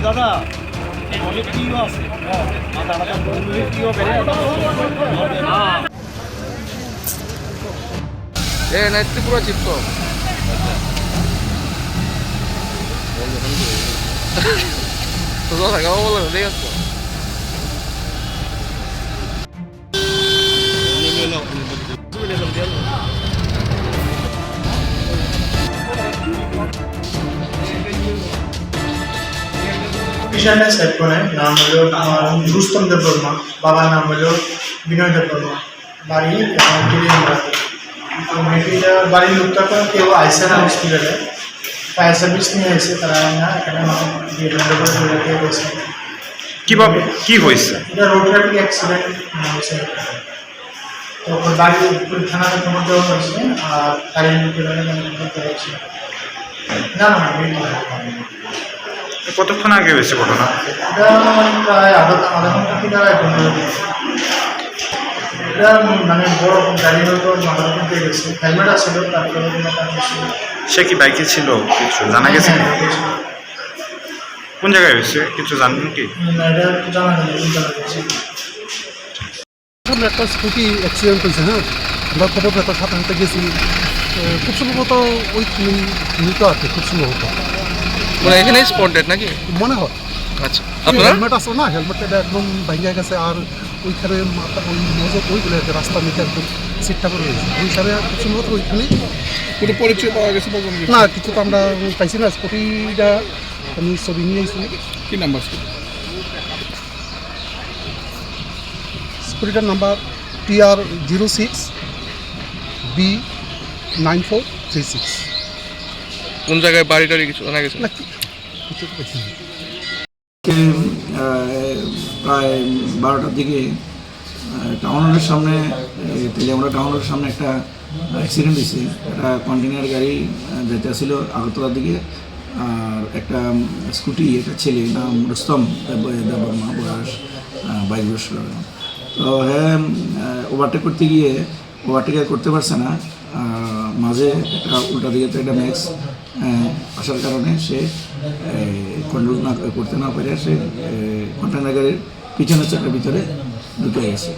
দাদা অনেকটিও আছে পুরো চিত্র ঠিক আছে सेट करे नाम हलो रुस्तम देबबर्मा बाबार नाम हलो विनय देबबर्मा बाड़ी टेलियामुरा तो मेडिया बाड़ी लोकटा को केउ आइसे ना हॉस्पिटले फायर सार्विस নিয়ে এসে তারা না এখানে দিয়ে ডেলিভারি করে দিয়েছে কিভাবে কি হইছে এটা রোড ট্রাফিক অ্যাক্সিডেন্ট হয়েছে তো বাড়ি পুরো থানাতে খবর দেওয়া হয়েছে আর গাড়ি নিয়ে খবর দেওয়া হয়েছে না না কতক্ষণ আগে হয়েছে ঘটনা এটা প্রায় আধা ঘন্টা কি দাঁড়ায় এটা মানে বড় গাড়ি হয়তো মাথার উপর দিয়ে গেছে হেলমেট আছিল তারপরে সে কি বাইকে ছিল কিছু জানা গেছে কোন জায়গায় হয়েছে কিছু জানেন কি এটা জানা গেছে একটা স্কুটি অ্যাক্সিডেন্ট হয়েছে হ্যাঁ আমরা খবর পেতাম সাথে সাথে গেছি খুব সম্ভবত ওই মৃত আর কি খুব সম্ভবত মানে এখানে স্পটেড নাকি মনে হয় আচ্ছা হেলমেট আসো না হেলমেটটা একদম ভেঙে গেছে আর ওইখানে মাথা ওই মজক ওইগুলো রাস্তা নিচে একদম সিটটা করে গেছে ওই হিসাবে খুব সম্ভবত ওইখানে কোনো পরিচয় পাওয়া গেছে না কিছু তো আমরা পাইছি না স্কুটিটা আমি ছবি নিয়ে এসেছি কি নাম্বার স্কুটিটার নাম্বার TR06B9436 কোন জায়গায় বাড়ি টাড়ি কিছু জানা গেছে না কিছু তো পাইছি না প্রায় 12টার দিকে টাউনের সামনে তেলিয়ামুরা টাউনের সামনে একটা অ্যাক্সিডেন্ট হয়েছে একটা কন্টেনার গাড়ি যেতে ছিল আগরতলার দিকে আর একটা স্কুটি একটা ছেলে নাম রুস্তম দেববর্মা বয়স 22 বছর তো হ্যাঁ ওভারটেক করতে গিয়ে ওভারটেক করতে পারছে না মাঝে একটা উল্টা দিকে তো একটা ম্যাক্স আসার কারণে সে কন্ট্রোল না করতে না পারে সে কন্টেনার গাড়ির পিছনের চাকার ভিতরে ঢুকে গেছে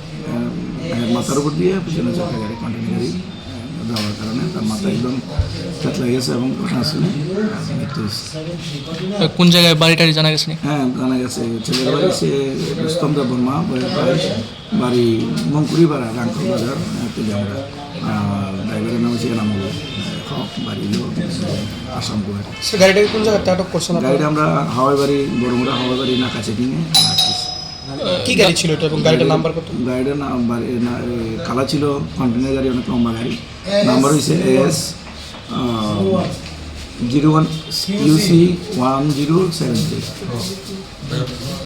মাথার উপর দিয়ে পিছনের চাকা গাড়ি কন্টেনার গাড়ি যাওয়ার কারণে তার মাথা একদম চেতলা গেছে এবং ঘটনাস্থলে মৃত্যু হয়েছে কোন জায়গায় বাড়ি টাড়ি জানা গেছে হ্যাঁ জানা গেছে ছেলের বাড়ি সে রুস্তম দেববর্মা বাড়ি মঙ্কুরিপাড়া রাঙ্কুর বাজার তেলিয়ামুরা আর ড্রাইভারের নাম হচ্ছে এনামুল বাড়ি আসাম কুমার গাড়িটাকে কোন জায়গাতে আটক করছে না গাড়িটা আমরা হাওয়াই বাড়ি বড়মুড়া হাওয়াই বাড়ি নাকা চেকিংয়ে কি গাড়ি ছিল এটা এবং গাড়িটার নাম্বার কত গাড়িটার কালা ছিল কন্টেনার গাড়ি অনেক লম্বা গাড়ি নাম্বার হয়েছে AS 01 UC 1073